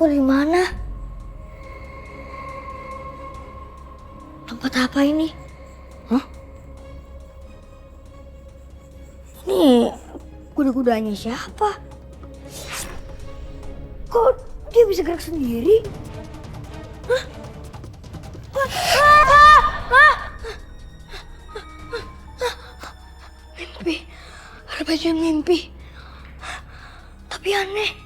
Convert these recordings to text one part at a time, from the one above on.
Aku di mana? Tempat apa ini? Hah? Ini kuda-kudanya siapa? Kok dia bisa gerak sendiri? Hah? Mimpi. Ada baju mimpi. Tapi aneh.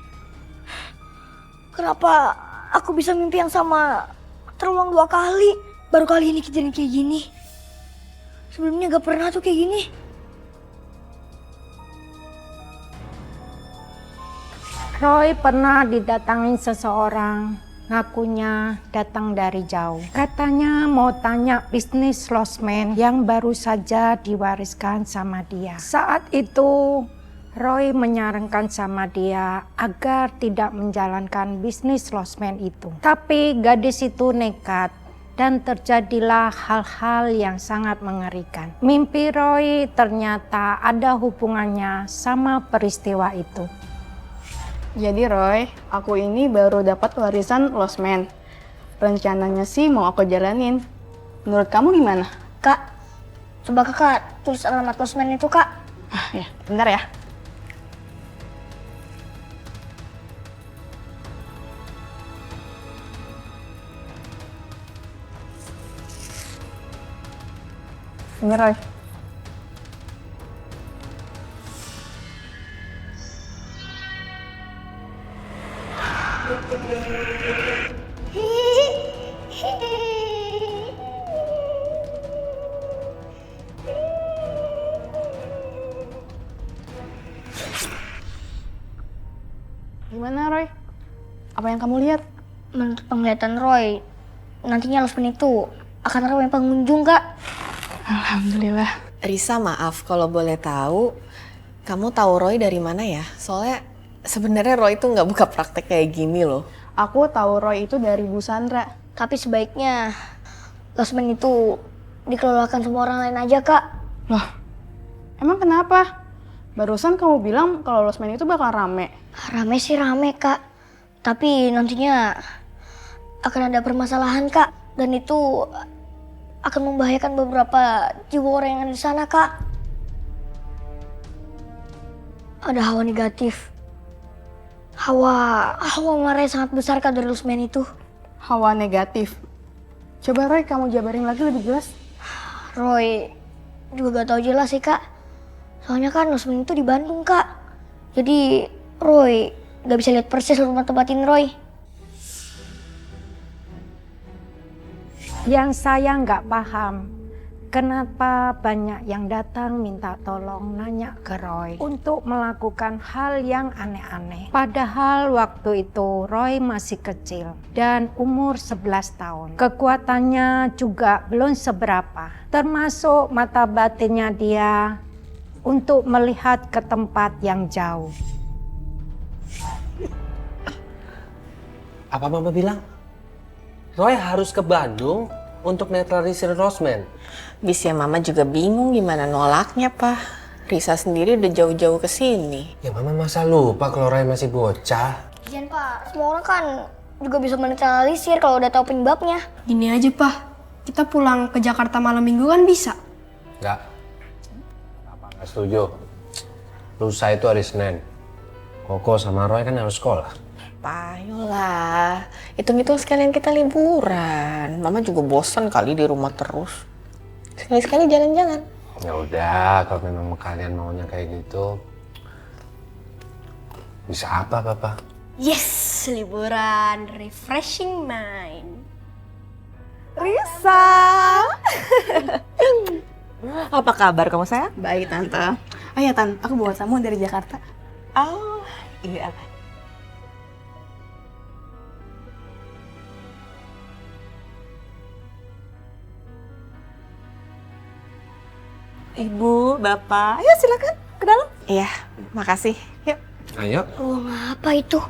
Kenapa aku bisa mimpi yang sama terulang 2 kali? Baru kali ini kejadian kayak gini. Sebelumnya gak pernah tuh kayak gini. Roy pernah didatangi seseorang, ngakunya datang dari jauh. Katanya mau tanya bisnis losmen yang baru saja diwariskan sama dia. Saat itu Roy menyarankan sama dia agar tidak menjalankan bisnis losmen itu. Tapi gadis itu nekat dan terjadilah hal-hal yang sangat mengerikan. Mimpi Roy ternyata ada hubungannya sama peristiwa itu. Jadi Roy, aku ini baru dapat warisan losmen. Rencananya sih mau aku jalanin. Menurut kamu gimana? Kak, coba kakak tulis alamat losmen itu, Kak. Ya, bentar ya. Ini Roy. Gimana Roy? Apa yang kamu lihat? Menurut penglihatan Roy, nantinya losmen itu akan ramai pengunjung, Kak. Alhamdulillah. Risa, maaf kalau boleh tahu, kamu tahu Roy dari mana ya? Soalnya sebenarnya Roy itu nggak buka praktek kayak gini loh. Aku tahu Roy itu dari Bu Sandra. Tapi sebaiknya losmen itu dikelolakan sama orang lain aja, Kak. Loh, emang kenapa? Barusan kamu bilang kalau losmen itu bakal rame. Rame sih rame, Kak. Tapi nantinya akan ada permasalahan, Kak. Dan itu akan membahayakan beberapa jiwa orang yang ada di sana, Kak. Ada hawa negatif. Hawa marah yang sangat besar, Kak, dari losmen itu. Hawa negatif. Coba Roy kamu jabarin lagi lebih jelas. Roy juga gak tahu jelas sih, Kak. Soalnya kan losmen itu di Bandung, Kak. Jadi Roy gak bisa lihat persis rumah tempatin Roy. Yang saya nggak paham, kenapa banyak yang datang minta tolong nanya ke Roy untuk melakukan hal yang aneh-aneh. Padahal waktu itu Roy masih kecil dan umur 11 tahun. Kekuatannya juga belum seberapa, termasuk mata batinnya dia untuk melihat ke tempat yang jauh. Apa Mama bilang? Roy harus ke Bandung untuk netralisir Rosman. Bisa Mama juga bingung gimana nolaknya, Pak. Risa sendiri udah jauh-jauh ke sini. Ya Mama masa lupa kalau Roy masih bocah. Iya, Pak. Semua orang kan juga bisa menetralisir kalau udah tahu penyebabnya. Gini aja, Pak. Kita pulang ke Jakarta malam minggu kan bisa? Enggak. Nggak setuju. Lusa itu hari Senin. Koko sama Roy kan harus sekolah. Ayolah, hitung-hitung sekalian kita liburan. Mama juga bosan kali di rumah terus. Sekali-sekali jalan-jalan. Ya udah, kalau memang kalian maunya kayak gitu, bisa apa, Papa? Yes, liburan, refreshing mind. Risa. Apa kabar kamu sayang? Baik Tante. Oh ya Tante, aku bawa tamu dari Jakarta. Oh, iya. Ibu, Bapak, ayo silakan ke dalam. Iya, makasih. Yuk. Ayo. Ruang apa itu?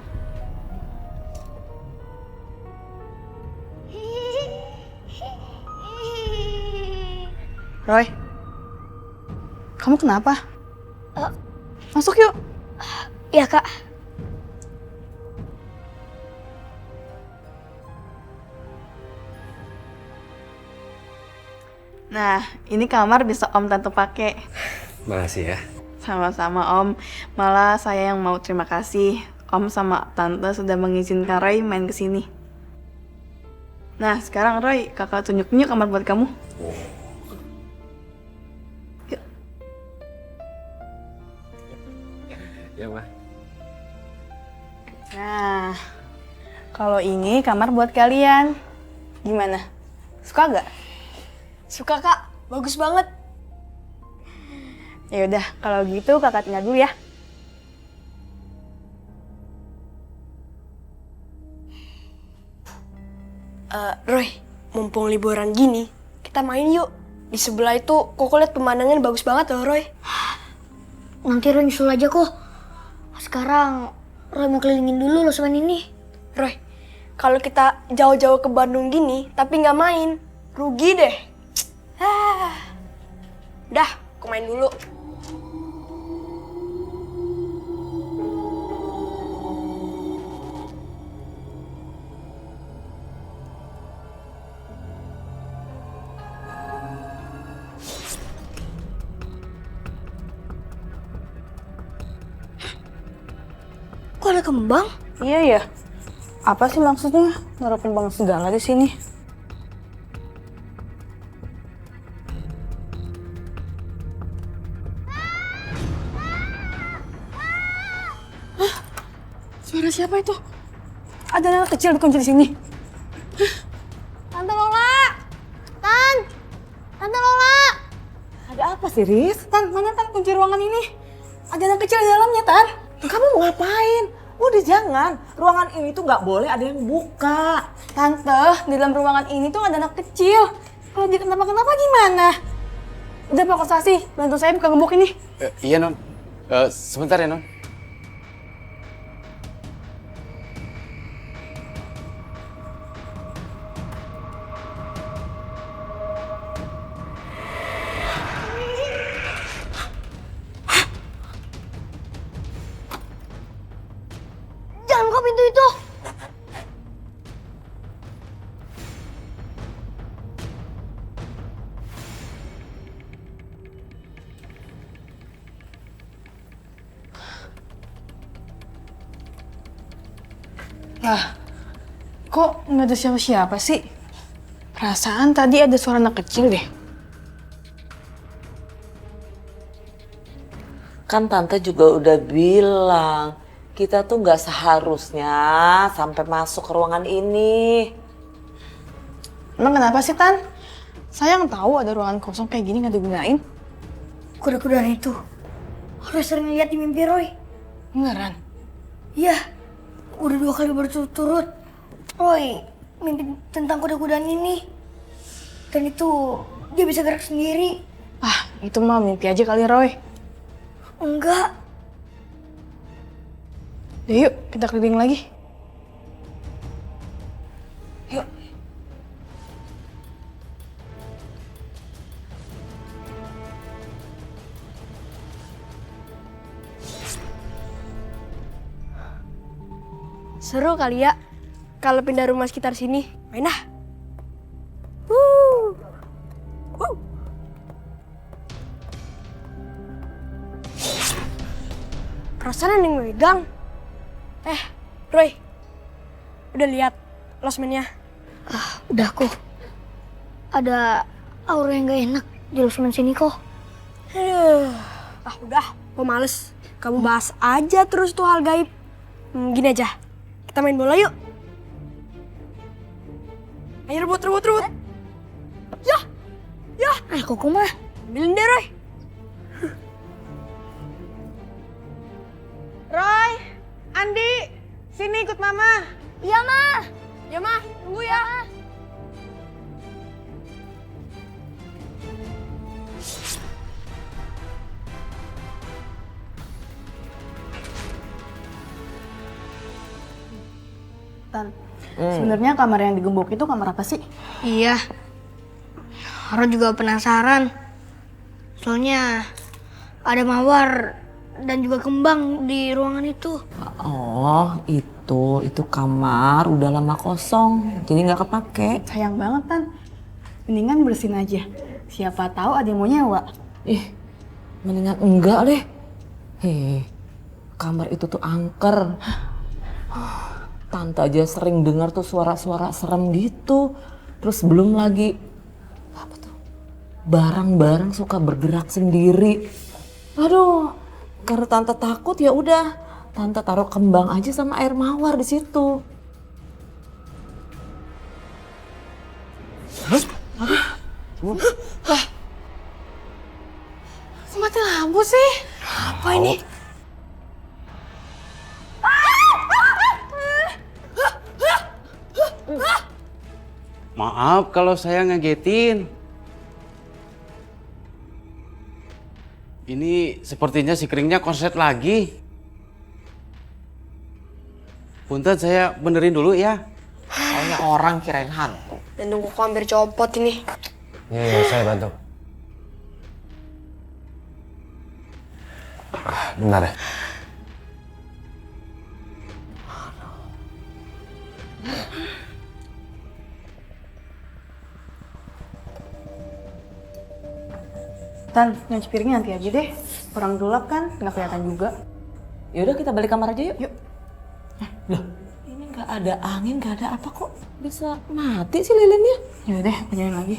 Roy, kamu kenapa? Masuk yuk. Ya, Kak. Nah, ini kamar bisa Om Tante pakai. Makasih ya. Sama-sama Om. Malah saya yang mau terima kasih. Om sama Tante sudah mengizinkan Roy main ke sini. Nah, sekarang Roy, kakak tunjuk-tunjuk kamar buat kamu. Yuk. Ya, Ma. Nah, kalau ini kamar buat kalian. Gimana? Suka gak? Suka kak, bagus banget. Ya udah, kalau gitu kakak tinggal dulu ya. Roy, mumpung liburan gini, kita main yuk. Di sebelah itu, Koko lihat pemandangan bagus banget loh, Roy. Nanti Roy nyusul aja kok. Sekarang Roy mau kelilingin dulu losmen ini. Roy, kalau kita jauh-jauh ke Bandung gini, tapi nggak main, rugi deh. Udah, aku main dulu. Kok ada kembang? Iya ya. Apa sih maksudnya naruh kembang segala di sini? Hah? Suara siapa itu? Ada anak kecil dikunci di sini. Tante Lola! Tante Lola! Ada apa sih, Riz? Tan, mana Tan kunci ruangan ini? Ada anak kecil di dalamnya, Tan. Kamu mau ngapain? Udah jangan. Ruangan ini tuh nggak boleh ada yang buka. Tante, di dalam ruangan ini tuh ada anak kecil. Kalau dia kenapa-kenapa gimana? Udah Pak Kostasi, bantu saya buka gembok ini. Iya Non, sebentar ya Non. Jangan buka pintu itu. Lah, kok nggak ada siapa-siapa sih? Perasaan tadi ada suara anak kecil deh. Kan tante juga udah bilang, kita tuh nggak seharusnya sampai masuk ke ruangan ini. Emang kenapa sih, Tan? Saya yang tahu ada ruangan kosong kayak gini nggak digunain. Kuda-kudaan itu. Roy sering lihat di mimpi Roy. Beneran? Iya, udah 2 kali berturut-turut. Roy mimpi tentang kuda-kudaan ini. Dan itu dia bisa gerak sendiri. Ah, itu mah mimpi aja kali, Roy. Enggak. Ya yuk, kita keliling lagi. Yuk. Seru kali ya, kalau pindah rumah sekitar sini. Main ah. Perasaan ada yang megang. Roy, udah lihat losmennya? Udah kok. Ada aura yang gak enak di losmen sini kok. Udah, gue males. Kamu bahas aja terus tuh hal gaib. Gini aja, kita main bola yuk. Ayo rebut. Ya, Koko mah. ambilin deh Roy. Roy, Andi, sini ikut Mama. Iya, Ma. Ya mah, tunggu ya. Tan, sebenarnya kamar yang digembok itu kamar apa sih? Iya. Roy juga penasaran. Soalnya ada mawar dan juga kembang di ruangan itu. Oh, itu kamar udah lama kosong, jadi nggak kepake. Sayang banget, Tan. Mendingan bersihin aja. Siapa tahu ada yang mau nyewa. Mendingan enggak deh. Kamar itu tuh angker. Tante aja sering dengar tuh suara-suara serem gitu. Terus belum lagi barang-barang suka bergerak sendiri. Aduh, karena tante takut ya udah, tante taruh kembang aja sama air mawar di situ. Mati lampu sih. Apa ini? Maaf kalau saya ngagetin. Ini sepertinya si keringnya konset lagi. Punten saya benerin dulu ya. Kayaknya orang kirain hantu. Dan tunggu kok hampir copot ini. Iya, saya bantu. Bentar ya. Tan, nyuci piringnya nanti aja deh. Orang gelap kan, nggak kelihatan juga. Yaudah kita balik kamar aja yuk. Yuk. Loh, ini nggak ada angin, nggak ada apa kok bisa mati sih lilinnya? Yaudah deh, kerjain lagi.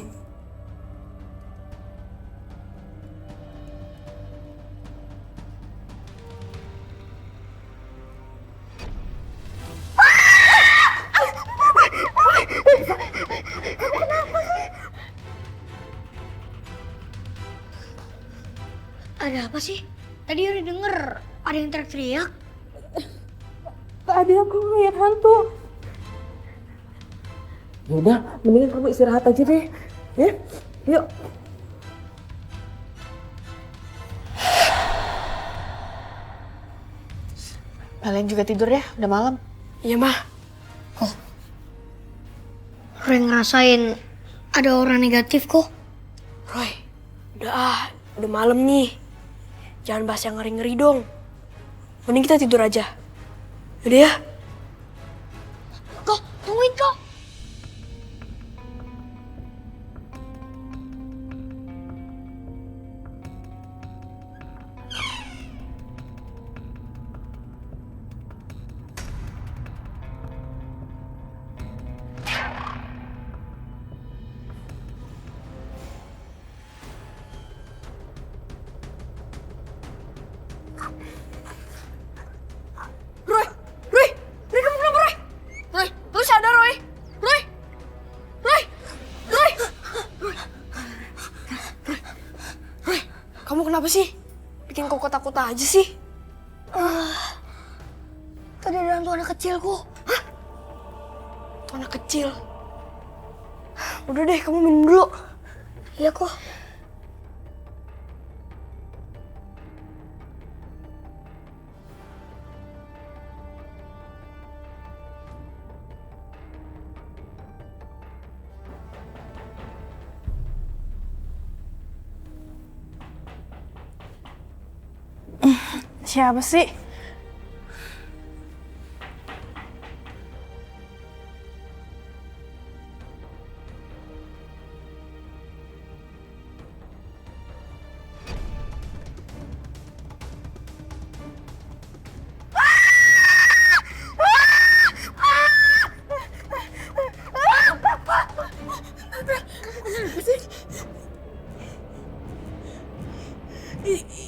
Ada apa sih? Tadi Yuri denger ada yang teriak-teriak. Tadi aku ngeliat hantu. Yaudah, mendingan kamu istirahat aja deh. Ya, yuk. Kalian juga tidur ya, udah malam. Iya, Mah. Roy ngerasain ada orang negatif kok. Roy, udah malam nih. Jangan bahas yang ngeri-ngeri dong. Mending kita tidur aja. Udah ya? Kok, tungguin kok. Roy, kamu kenapa, Roy? Roy, lu sadar, Roy? Roy! Roy, kamu kenapa sih? Bikin koko takut aja sih. Tadi ada hantu anak kecil kok. Tuh anak kecil. Udah deh, kamu minum dulu. Iya kok. Siapa sih?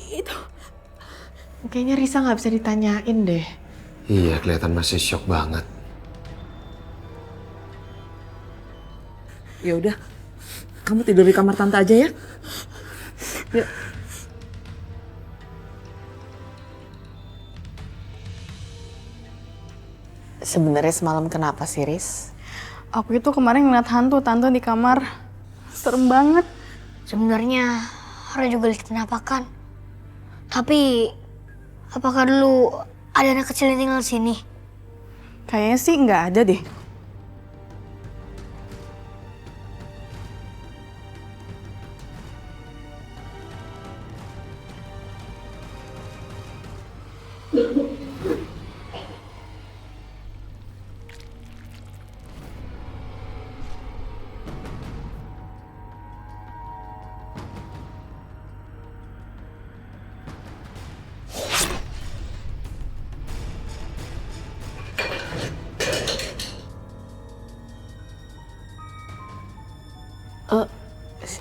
Itu. Kayaknya Risa nggak bisa ditanyain deh. Iya, kelihatan masih shock banget. Ya udah, kamu tidur di kamar tante aja ya. Yuk. Sebenarnya semalam kenapa sih, Riz? Aku itu kemarin ngeliat hantu tante di kamar. Serem banget. Sebenarnya Roy juga lihat penampakan. Tapi apakah dulu ada anak kecil yang tinggal di sini? Kayaknya sih nggak ada deh.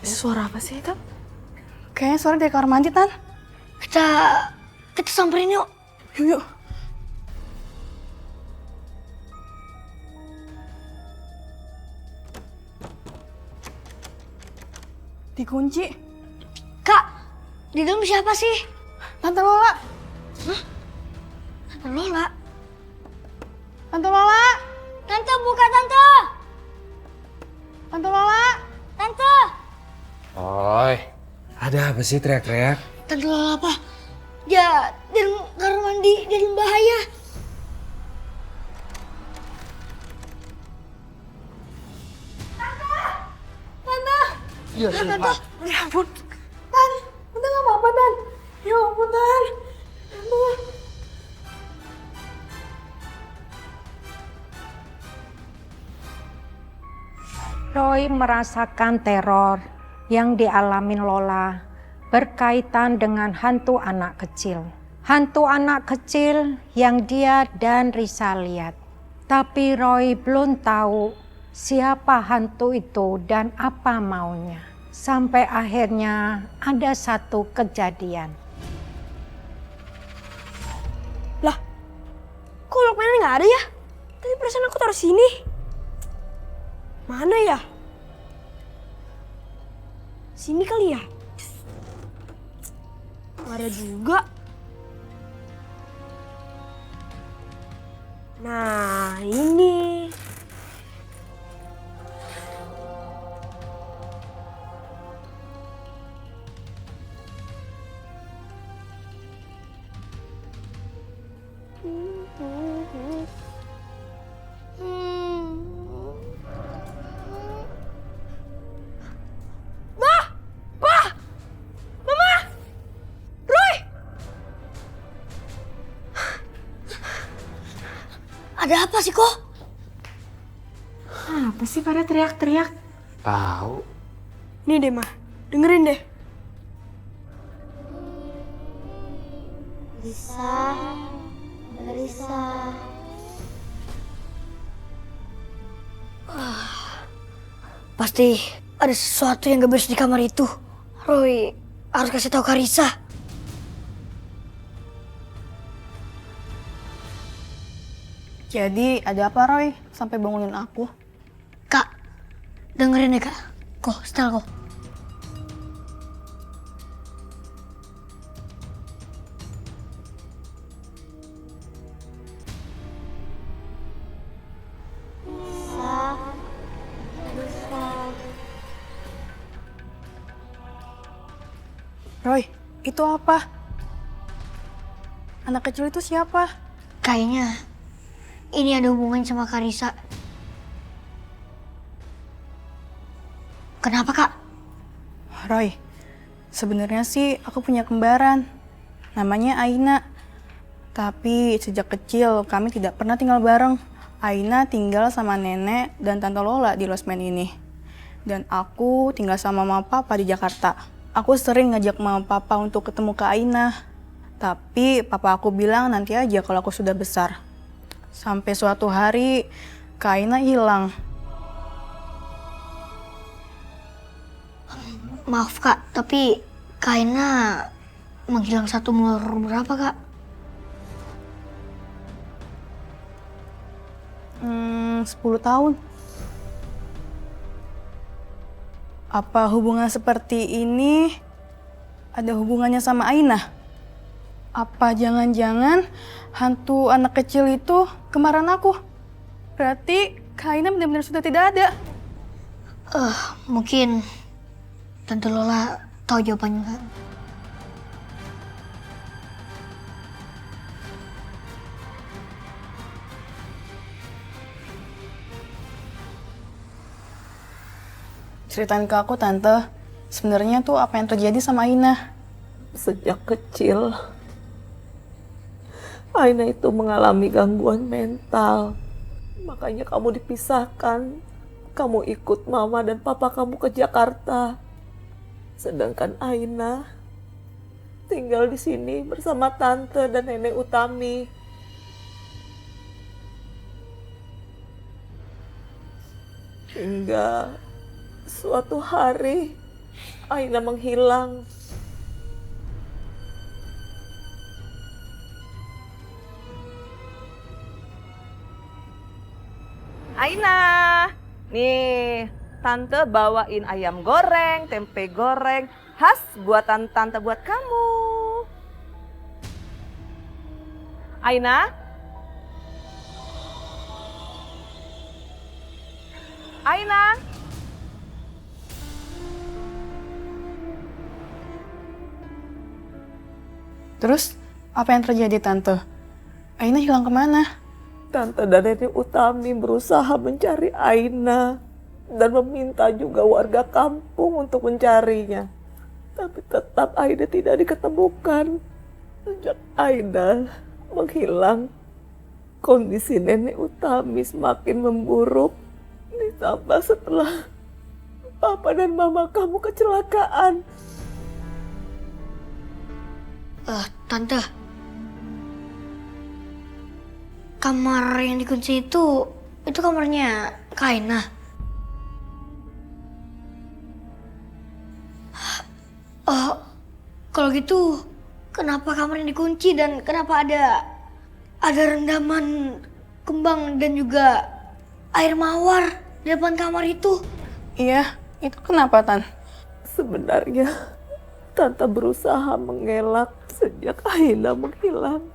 Suara apa sih itu? Kayaknya suara dari kamar mandi, Tan. Kita samperin yuk. Yuk. Dikunci. Kak, di dalam siapa sih? Tante Lola. Tante Lola. Tante Lola. Tante, buka Tante. Tante Lola. Tante. Oi, ada apa sih teriak-teriak? Tante Lola apa? Ya, di kamar mandi, di dalam bahaya. Ya ampun. Tan, Tante nggak apa-apa, Tan. Ya ampun, Tan. Tante. Roy merasakan teror yang dialami Lola berkaitan dengan hantu anak kecil. Hantu anak kecil yang dia dan Risa lihat. Tapi Roy belum tahu siapa hantu itu dan apa maunya. Sampai akhirnya ada satu kejadian. Lah, kok Lokman nggak ada ya? Tadi perasaan aku taruh sini. Mana ya? Sini kali ya? Nggak ada juga. Nah, ini. Ada apa sih kok? Apa sih pada teriak-teriak? Tahu. Nih deh, Ma. Dengerin deh. Risa. Pasti ada sesuatu yang gak beres di kamar itu. Roy harus kasih tahu ke Risa. Jadi ada apa, Roy? Sampai bangunin aku. Kak, dengerin deh kak. Kok, setel kok. Roy, itu apa? Anak kecil itu siapa? Kayaknya ini ada hubungan sama Karisa. Kenapa kak? Roy, sebenarnya sih aku punya kembaran. Namanya Aina. Tapi sejak kecil kami tidak pernah tinggal bareng. Aina tinggal sama nenek dan tante Lola di losmen ini. Dan aku tinggal sama mama papa di Jakarta. Aku sering ngajak mama papa untuk ketemu ke Aina. Tapi papa aku bilang nanti aja kalau aku sudah besar. Sampai suatu hari Kak Aina hilang. Maaf kak, tapi Kak Aina menghilang satu umur berapa kak? 10 tahun. Apa hubungan seperti ini ada hubungannya sama Aina? Apa jangan-jangan hantu anak kecil itu kembaran aku? Berarti Kak Aina benar-benar sudah tidak ada. Mungkin Tante Lola tahu jawabannya kak. Ceritain ke aku, Tante. Sebenarnya tuh apa yang terjadi sama Aina? Sejak kecil, Aina itu mengalami gangguan mental. Makanya kamu dipisahkan. Kamu ikut mama dan papa kamu ke Jakarta. Sedangkan Aina tinggal di sini bersama tante dan nenek Utami. Hingga suatu hari Aina menghilang. Aina, nih tante bawain ayam goreng, tempe goreng khas buatan tante buat kamu. Aina? Aina? Terus, apa yang terjadi Tante? Aina hilang kemana? Tante dan Nenek Utami berusaha mencari Aina dan meminta juga warga kampung untuk mencarinya. Tapi tetap Aina tidak diketemukan. Sejak Aina menghilang, kondisi Nenek Utami semakin memburuk. Ditambah setelah Papa dan Mama kamu kecelakaan. Tante, kamar yang dikunci itu kamarnya Kak Aina. Kalau gitu, kenapa kamar yang dikunci dan kenapa ada rendaman kembang dan juga air mawar di depan kamar itu? Iya, itu kenapa Tan? Sebenarnya Tante berusaha mengelak sejak Aina menghilang.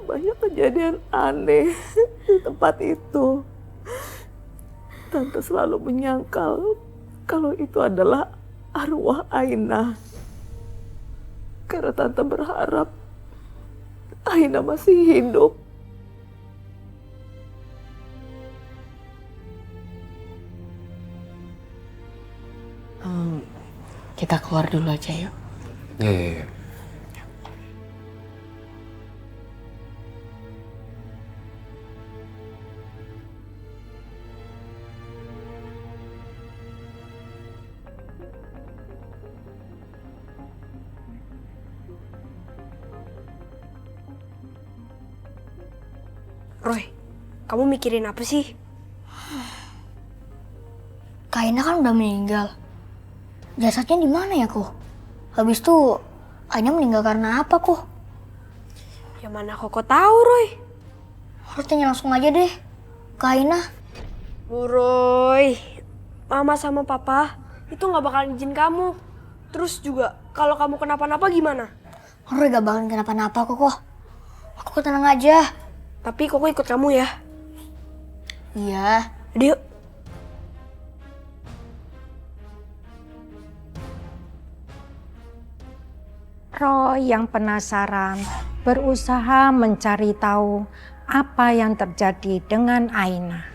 Banyak kejadian aneh di tempat itu. Tante selalu menyangkal kalau itu adalah arwah Aina. Karena Tante berharap Aina masih hidup. Kita keluar dulu aja yuk. Iya. Roy, kamu mikirin apa sih? Kak Aina kan udah meninggal. Jasadnya di mana ya, Ko? Habis itu Aina meninggal karena apa, Ko? Ya mana Koko tahu, Roy. Harus tanya langsung aja deh ke Aina. Bu Roy, Mama sama Papa itu nggak bakalan izin kamu. Terus juga kalau kamu kenapa-napa gimana? Roy gak bakalan kenapa-napa, Koko. Aku tenang aja. Tapi Koko ikut kamu ya. Iya. Udah yuk. Roy yang penasaran berusaha mencari tahu apa yang terjadi dengan Aina.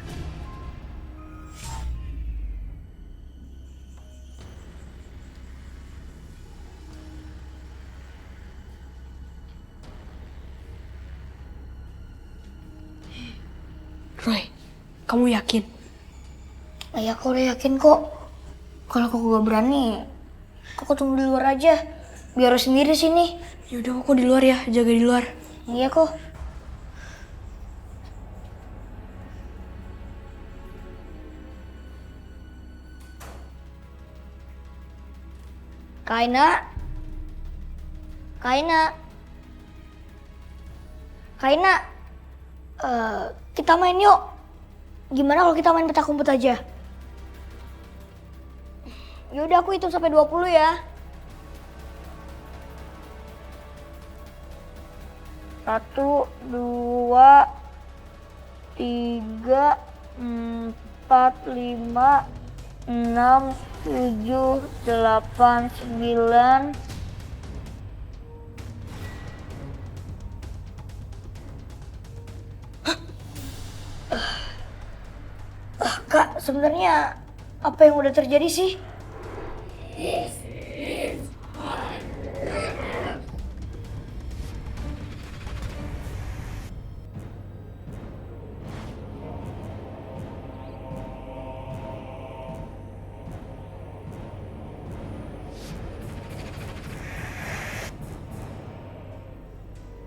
Roy, kamu yakin? Ya aku udah yakin kok. Kalau Koko gak berani, Koko tunggu di luar aja. Biar Roy sendiri sini. Yaudah Koko di luar ya, jaga di luar. Iya kok. Kak Aina. Kak Aina. Kak Aina. Kita main yuk. Gimana kalau kita main petak umpet aja? Yaudah aku hitung sampai 20 ya. 1, 2, 3, 4, 5, 6, 7, 8, 9. Kak, sebenarnya apa yang udah terjadi sih?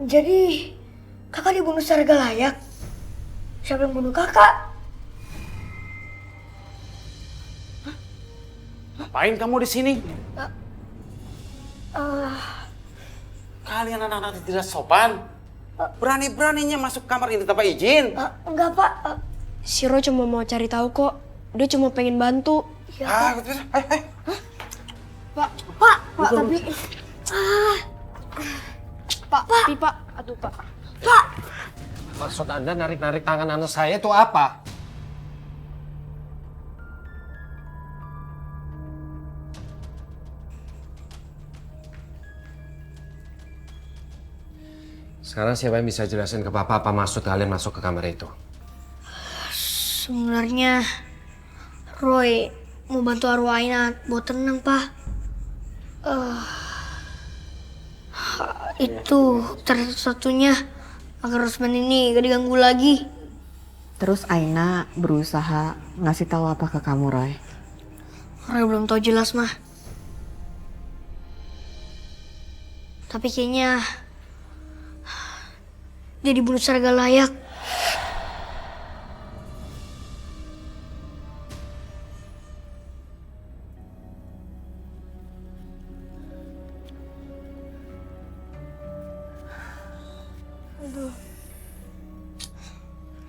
Jadi, kakak dibunuh secara gak layak? Siapa yang bunuh kakak? Hah? Ngapain kamu di sini? Kalian anak-anak tidak sopan. Berani-beraninya masuk kamar ini tanpa izin. Enggak, Pak. Si Roy cuma mau cari tahu kok. Dia cuma pengen bantu. Pak, tapi... Pak. Aduh, Pak. Maksud Anda narik-narik tangan anak saya itu apa? Sekarang siapa yang bisa jelasin ke Papa apa maksud kalian masuk ke kamar itu? Sebenarnya Roy mau bantu arwah Aina buat tenang, Pak. Itu satu-satunya agar Rosman ini gak diganggu lagi. Terus Aina berusaha ngasih tahu apa ke kamu, Roy? Roy belum tahu jelas, mah. Tapi kayaknya dia dibunuh secara gak layak.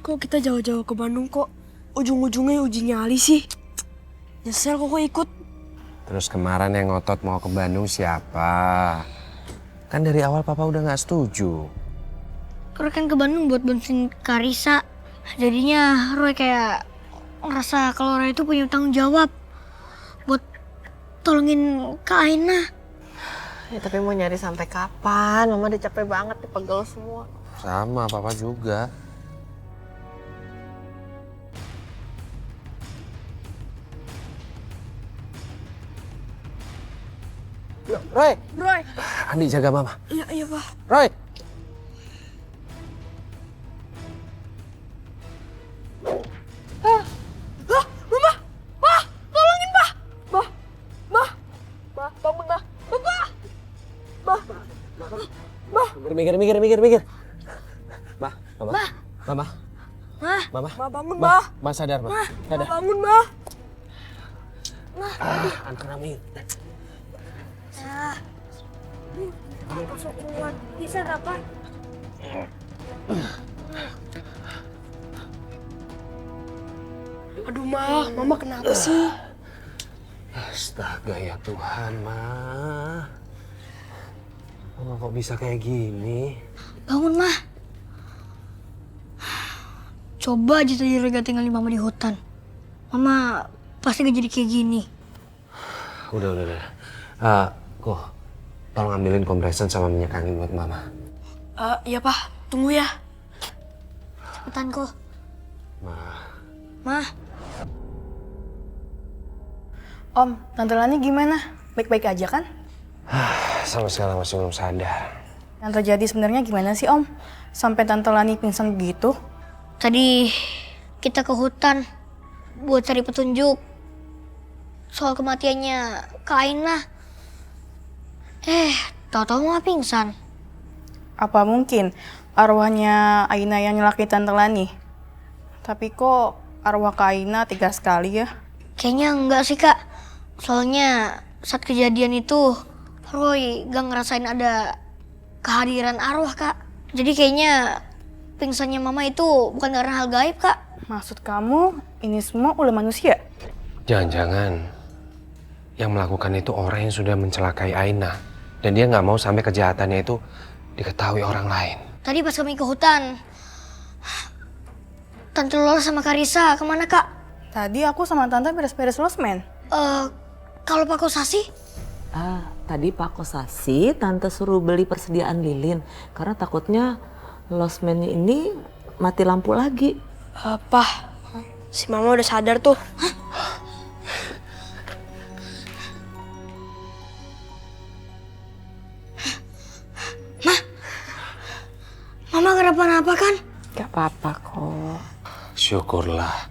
Kok kita jauh-jauh ke Bandung kok ujung-ujungnya uji nyali sih? Nyesel kok ikut. Terus kemarin yang ngotot mau ke Bandung siapa? Kan dari awal Papa udah nggak setuju. Roy kan ke Bandung buat bantuin Karisa. Jadinya Roy kayak ngerasa kalau Roy itu punya tanggung jawab buat tolongin Kak Aina. Ya tapi mau nyari sampai kapan? Mama udah capek banget nih, pegel semua. Sama, Papa juga. Roy! Andi jaga Mama. Iya, Pak. Roy! Mikir. Mama. Mama. Ma bangun, Ma. Ma sadar, Ma. Sadar. Ma bangun, Ma. Anak kami. Masuk keluar. Bisa nggak, Pak? Aduh, Ma. Mama kenapa sih? Astaga ya Tuhan, Ma. Mama kok bisa kayak gini? Bangun, Mah. Coba aja tadi Roy gak tinggalin Mama di hutan. Mama pasti gak jadi kayak gini. Udah. Kok, tolong ambilin kompresan sama minyak angin buat Mama. Iya, Pak. Tunggu ya. Cepetan, kok. Mah. Om, Tante Lani gimana? Baik-baik aja kan? Sama sekali masih belum sadar. Yang terjadi sebenarnya gimana sih, Om? Sampai Tante Lani pingsan begitu? Tadi kita ke hutan buat cari petunjuk soal kematiannya Kak Aina. Tahu-tahu Mama pingsan. Apa mungkin arwahnya Aina yang nyelakain Tante Lani? Tapi kok arwah Kak Aina tega sekali ya? Kayaknya enggak sih, Kak. Soalnya saat kejadian itu Roy gak ngerasain ada kehadiran arwah, Kak. Jadi kayaknya pingsannya Mama itu bukan karena hal gaib, Kak. Maksud kamu ini semua ulah manusia? Jangan-jangan yang melakukan itu orang yang sudah mencelakai Aina. Dan dia nggak mau sampai kejahatannya itu diketahui orang lain. Tadi pas kami ke hutan, Tante Lola sama Karisa kemana, Kak? Tadi aku sama Tante beres-beres losmen. Kalau Pak Kosasi? Tadi Pak Kosasi, Tante suruh beli persediaan lilin. Karena takutnya losmennya ini mati lampu lagi. Pak, si Mama udah sadar tuh. Mama kenapa-napa kan? Gak apa-apa kok. Syukurlah.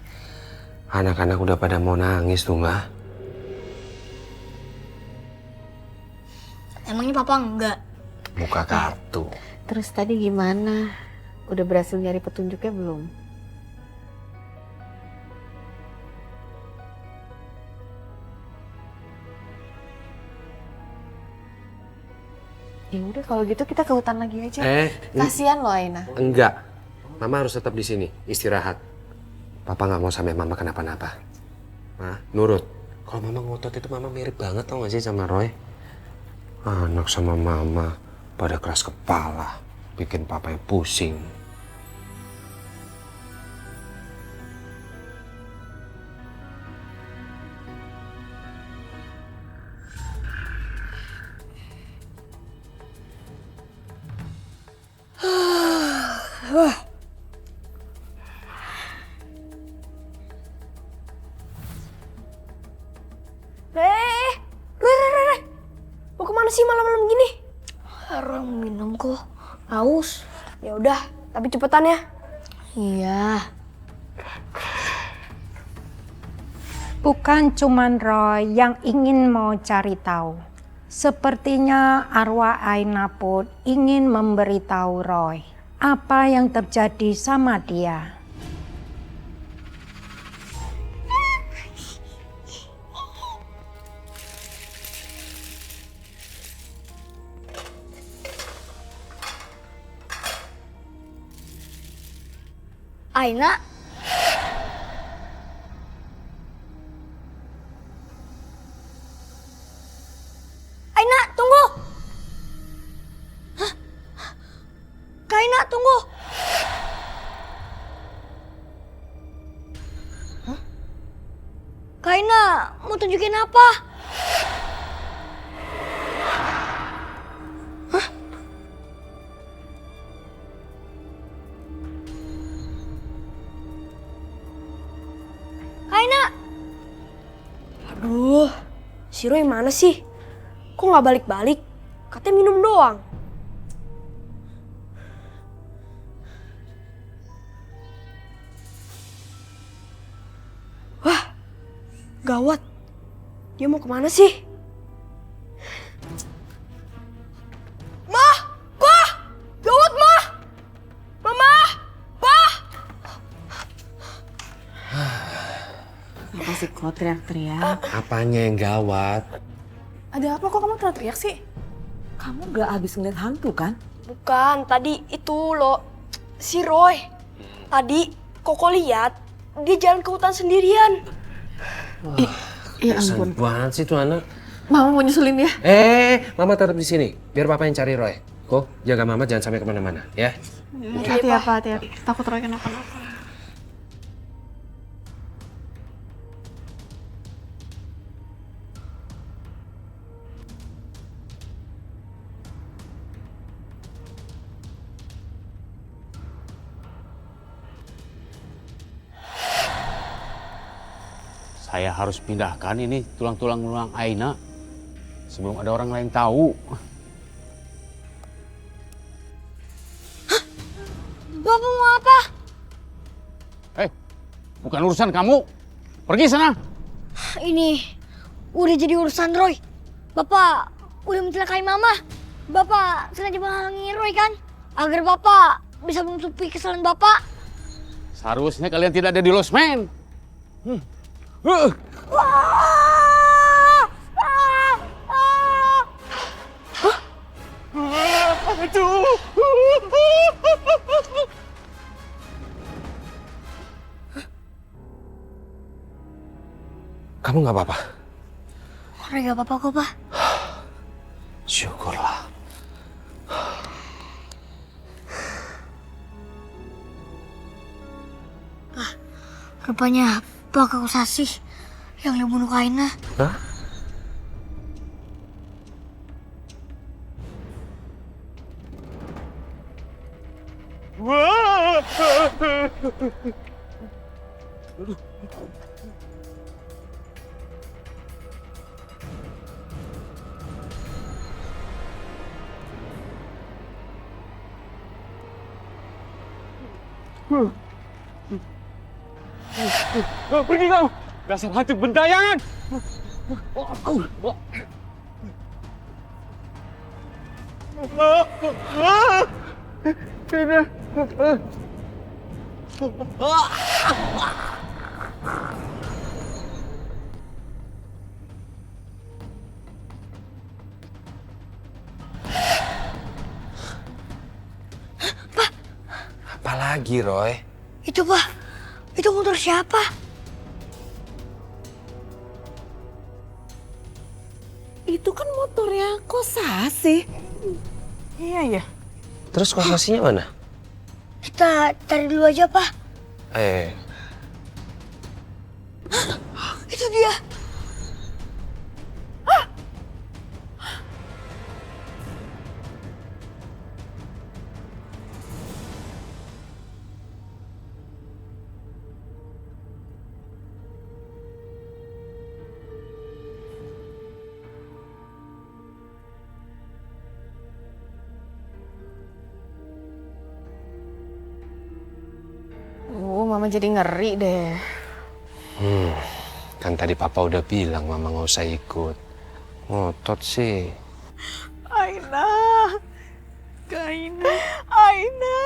Anak-anak udah pada mau nangis tuh, Ma. Emangnya Papa enggak? Muka kartu. Terus tadi gimana? Udah berhasil nyari petunjuknya belum? Ya udah kalau gitu kita ke hutan lagi aja. Kasihan loh Aina. Enggak. Mama harus tetap di sini, istirahat. Papa nggak mau sampai Mama kenapa-napa. Ma, nurut. Kalau Mama ngotot itu Mama mirip banget tau gak sih sama Roy? Anak sama Mama pada keras kepala, bikin Papa yang pusing. Roy. Mau kemana sih malam-malam gini? Roy minum kok. Haus. Ya udah, tapi cepetan ya. Iya. Bukan cuman Roy yang ingin mau cari tahu. Sepertinya arwah Aina pun ingin memberitahu Roy apa yang terjadi sama dia. Aina. Aina, tunggu. Hah? Kak Aina, tunggu. Hah? Kak Aina, mau tunjukin apa? Aina. Aduh, si Roy mana sih? Kok nggak balik-balik? Katanya minum doang. Wah, gawat. Dia mau kemana sih? Mah! Pak! Gawat, Mah! Mama! Pak! Apa sih kok teriak-teriak? Apanya yang gawat? Ada apa kok kamu teriak sih? Kamu gak habis ngeliat hantu kan? Bukan, tadi itu loh, si Roy. Tadi Koko lihat dia jalan ke hutan sendirian. Ya Bosan ampun. banget sih tuh anak. Mama mau nyusulin ya? Mama tetap di sini. Biar Papa yang cari Roy. Kok jaga Mama jangan sampai kemana-mana, ya? Hati-hati ya Pak, hati-hati. Takut Roy kenapa-napa. Saya harus pindahkan ini tulang-tulang Aina sebelum ada orang lain tahu. Hah? Bapak mau apa? Bukan urusan kamu. Pergi sana. Ini udah jadi urusan Roy. Bapak udah mencelakai Mama. Bapak sengaja menghalangi Roy kan? Agar Bapak bisa menutupi kesalahan Bapak. Seharusnya kalian tidak ada di losmen. Kamu nggak apa-apa? Roy gak apa-apa kok, Pak. Syukurlah. Rupanya Pak Kausasih yang ngebunuh Aina. Hah? Pergi kamu, dasar hantu bentayangan. lagi, Roy? Itu, Pak. Itu motor siapa? Itu kan motornya Kosasi. Iya ya. Terus kosasinya mana? Kita cari dulu aja, Pak. Itu dia. Mama jadi ngeri deh. Kan tadi Papa udah bilang Mama nggak usah ikut. Ngotot sih. Aina. Aina. Aina.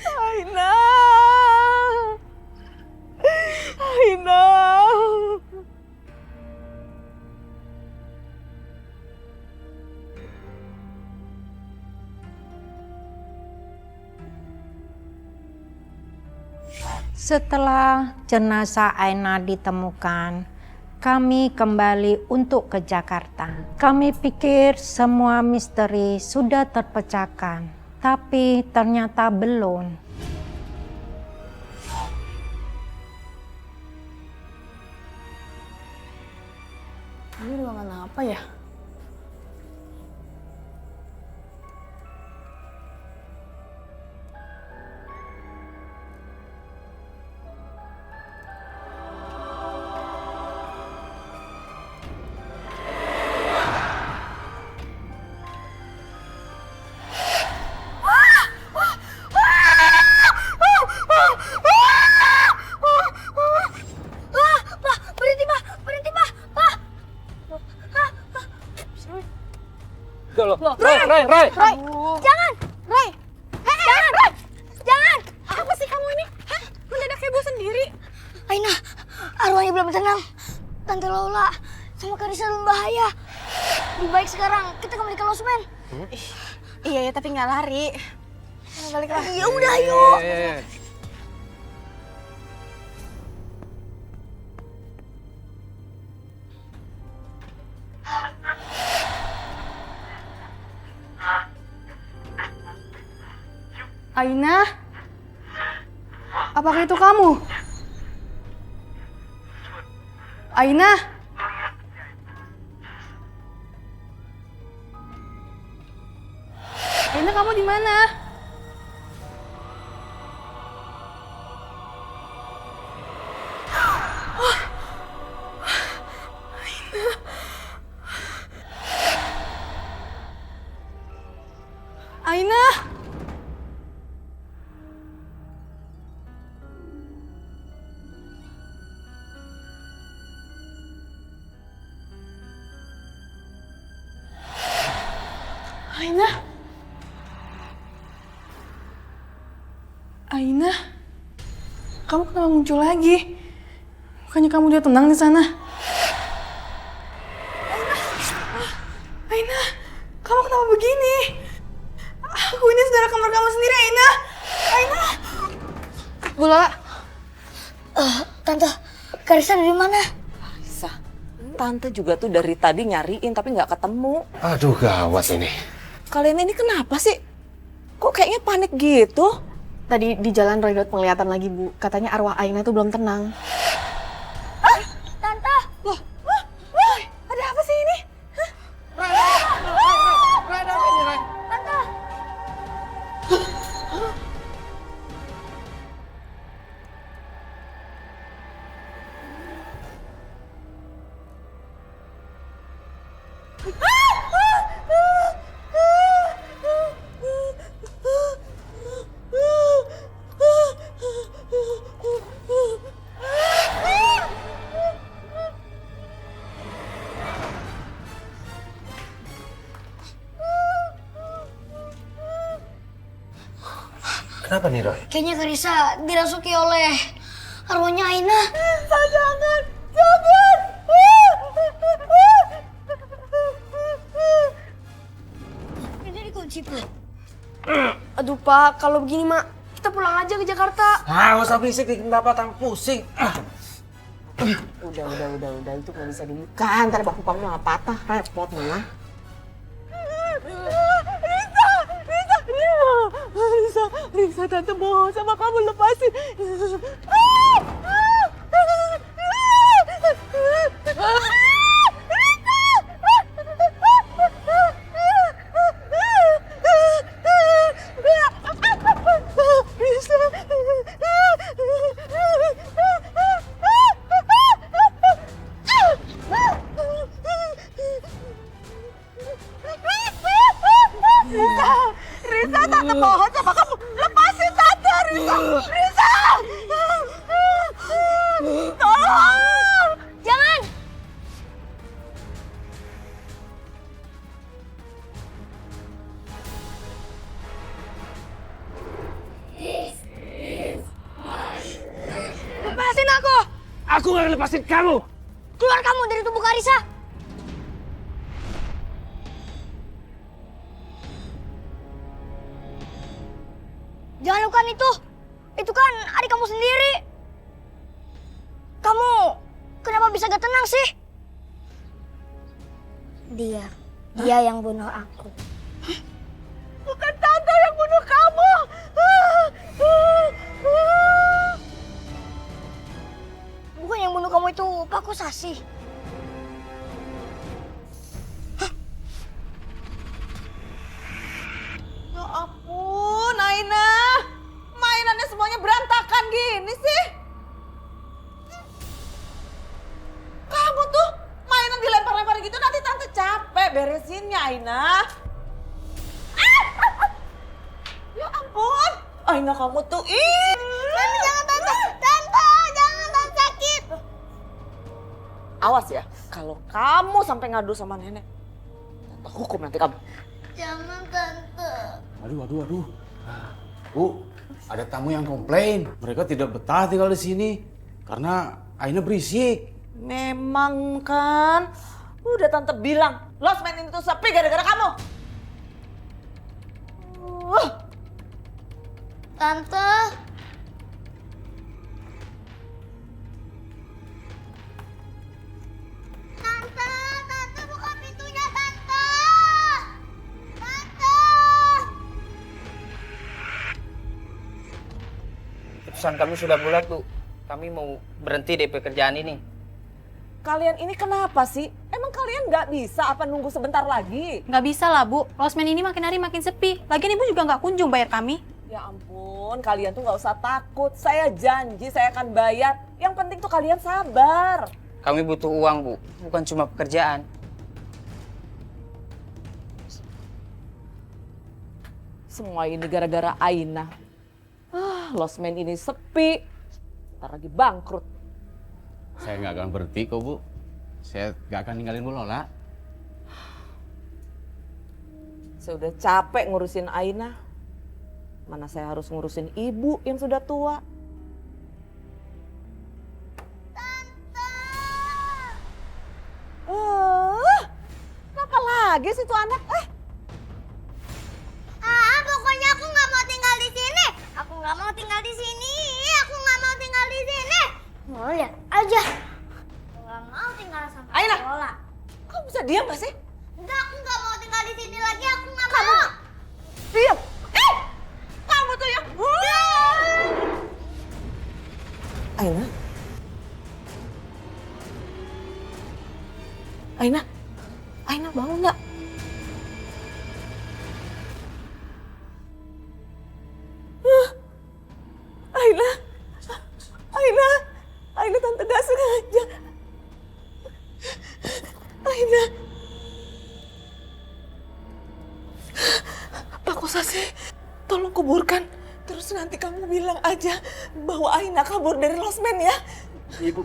Aina. Aina. Setelah jenazah Aina ditemukan, kami kembali untuk ke Jakarta. Kami pikir semua misteri sudah terpecahkan, tapi ternyata belum. Ini ruangan apa ya? Roy! Jangan! Roy! Jangan! Roy! Jangan! Apa sih kamu ini? Hah? Mendadak heboh sendiri. Aina, arwahnya belum tenang. Tante Lola sama Karissa dalam bahaya. Lebih baik sekarang kita kembali ke losmen. Iya ya, tapi nggak lari. Balik lah. Ya udah, yuk. Aina? Apakah itu kamu? Aina? Aina, kamu di mana? Aina? Aina? Aina? Kamu kenapa muncul lagi? Bukannya kamu udah tenang di sana? Aina, kamu kenapa begini? Aku ini saudara kamar kamu sendiri, Aina. Aina. Bu Lola. Tante, Karissa dari mana? Karissa, Tante juga tuh dari tadi nyariin tapi nggak ketemu. Aduh, gawat ini. Kalian ini kenapa sih? Kok kayaknya panik gitu? Tadi di jalan Roy lihat penglihatan lagi, Bu. Katanya arwah Aina tuh belum tenang. Tante! Loh, ada apa sih ini? Tante! Kenapa nih, Roy? Kayaknya Karissa dirasuki oleh arwahnya Aina. Jangan! Jangan! Aduh Pak, kalau begini Mak, kita pulang aja ke Jakarta. Ah, usah berisik bikin bapak tambah pusing. Udah, itu nggak bisa dibuka. Ntar baku kamu nggak patah, repot malah. Risa, tante bohong sama kamu, lepasin. Risa, tante bohong sama kamu. Lepasin tante, Risa. Tolong. Jangan! Lepasin aku! Aku nggak lepasin kamu. Keluar kamu dari tubuh Karisa! Jangan lakukan itu! Itu kan adik kamu sendiri! Kamu kenapa bisa gak tenang sih? Dia yang bunuh aku. Bukan tante yang bunuh kamu. Bukan yang bunuh kamu itu Pak Kosasi. Ya ampun, Aina. Mainannya semuanya berantakan gini sih. Kamu tuh mainan dilempar-lempar gitu nanti tante capek beresinnya, Aina. Ya ampun, Aina kamu tuh Tante, jangan tante! Tante, jangan tante sakit! Awas ya, kalau kamu sampai ngadu sama nenek, tante hukum nanti kamu. Jangan tante. Aduh. Bu, ada tamu yang komplain. Mereka tidak betah tinggal di sini karena Aina berisik. Memang kan, udah tante bilang, losmen itu sepi gara-gara kamu. Tante. Tante buka pintunya, Tante. Tante. Keputusan kami sudah bulat, Bu. Kami mau berhenti dari pekerjaan ini. Kalian ini kenapa sih? Emang kalian nggak bisa apa nunggu sebentar lagi? Nggak bisa lah, Bu. Losmen ini makin hari makin sepi. Lagian Ibu juga nggak kunjung bayar kami. Ya ampun, kalian tuh nggak usah takut. Saya janji saya akan bayar. Yang penting tuh kalian sabar. Kami butuh uang, Bu. Bukan cuma pekerjaan. Semua ini gara-gara Aina. Losmen ini sepi. Ntar lagi bangkrut. Saya nggak akan berhenti kok, Bu. Saya nggak akan ninggalin Bu Lola. Saya udah capek ngurusin Aina. Mana saya harus ngurusin ibu yang sudah tua. Kenapa lagi sih tuh anak? Pokoknya aku nggak mau tinggal di sini. Aku nggak mau tinggal di sini. Aku nggak mau tinggal di sini. Mau lihat aja. Aku nggak mau tinggal sama Aina. Lola. Kamu bisa diam gak sih? Enggak, aku nggak mau tinggal di sini lagi. Aku nggak mau. Diam. Kamu tuh ya. Aina. Aina bangun nggak? Aina tante gak sengaja. Aina. Pak Kosasi, tolong kuburkan. Terus nanti kamu bilang aja bahwa Aina kabur dari losmen ya. Ibu.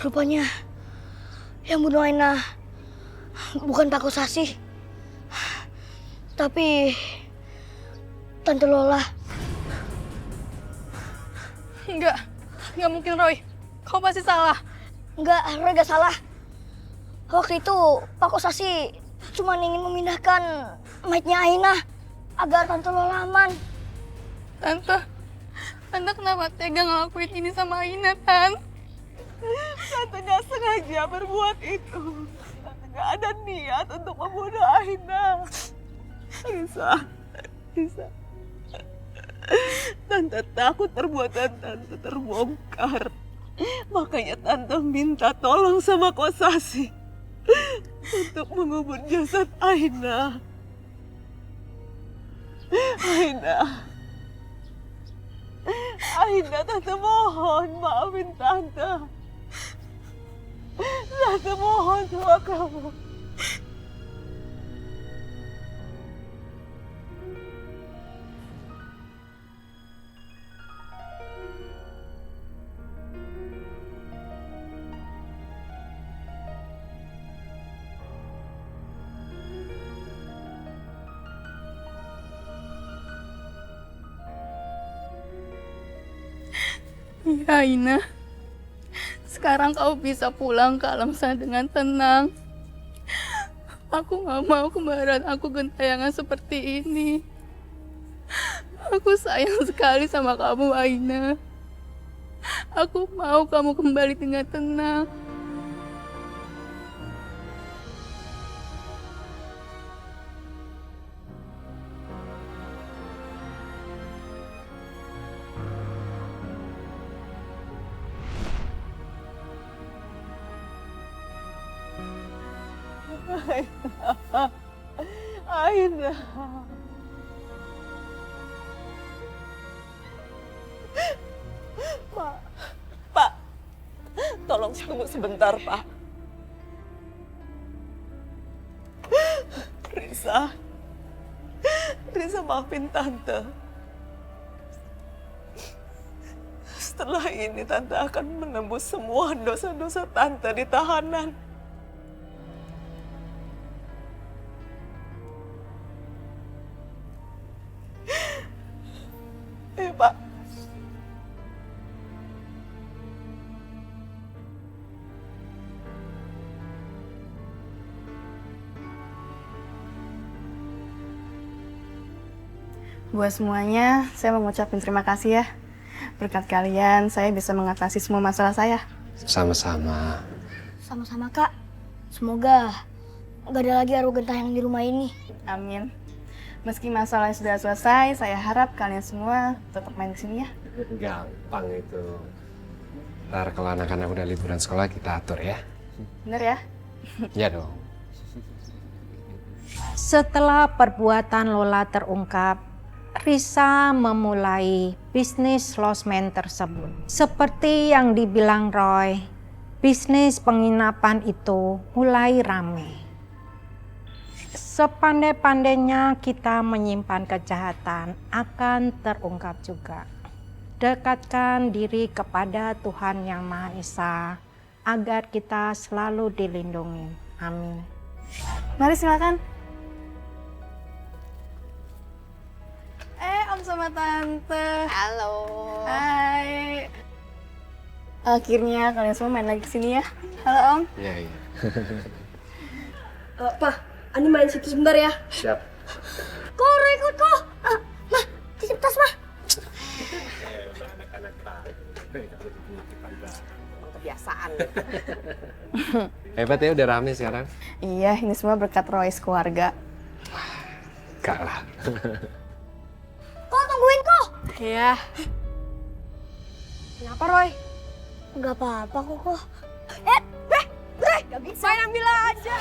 Rupanya yang bunuh Aina bukan Pak Kosasi, tapi Tante Lola. Enggak mungkin Roy. Kau pasti salah. Enggak, Roy gak salah. Waktu itu Pak Kosasi cuma ingin memindahkan mayatnya Aina agar Tante Lola aman. Tante kenapa tega ngelakuin ini sama Aina, Tan? Tante gak sengaja berbuat itu. Tante gak ada niat untuk membunuh Aina. Risa. Tante takut perbuatan Tante terbongkar. Makanya Tante minta tolong sama Kosasi untuk mengubur jasad Aina. Aina, Tante mohon maafin Tante. Tante mohon sama kamu. Ya Aina, sekarang kau bisa pulang ke alam sana dengan tenang. Aku gak mau kembaran aku gentayangan seperti ini. Aku sayang sekali sama kamu, Aina. Aku mau kamu kembali dengan tenang. Aina. Pak, tolong tunggu sebentar, Pak. Risa maafin Tante. Setelah ini Tante akan menembus semua dosa-dosa Tante di tahanan. Pak. Buat semuanya, saya mau ngucapin terima kasih ya. Berkat kalian, saya bisa mengatasi semua masalah saya. Sama-sama. Sama-sama Kak. Semoga nggak ada lagi arwah gentayang di rumah ini. Amin. Meski masalahnya sudah selesai, saya harap kalian semua tetap main di sini ya. Gampang itu. Ntar kalau anak-anak udah liburan sekolah kita atur ya. Bener ya? Ya dong. Setelah perbuatan Lola terungkap, Risa memulai bisnis losmen tersebut. Seperti yang dibilang Roy, bisnis penginapan itu mulai ramai. Sepandai-pandainya kita menyimpan kejahatan akan terungkap juga. Dekatkan diri kepada Tuhan Yang Maha Esa agar kita selalu dilindungi. Amin. Mari silakan. Om sama Tante. Halo. Hai. Akhirnya kalian semua main lagi kesini ya. Halo Om. Iya. Pak, Ani main situ sebentar ya. Siap. Kok Roy ikut kok? Mah, titip tas mah. Kebiasaan. Hebat ya, udah rame sekarang. Iya, ini semua berkat Roy keluarga. Enggak lah. Kok tungguin kok? Iya. Kenapa Roy? Nggak apa-apa kok. Gak bisa. Main ambil aja.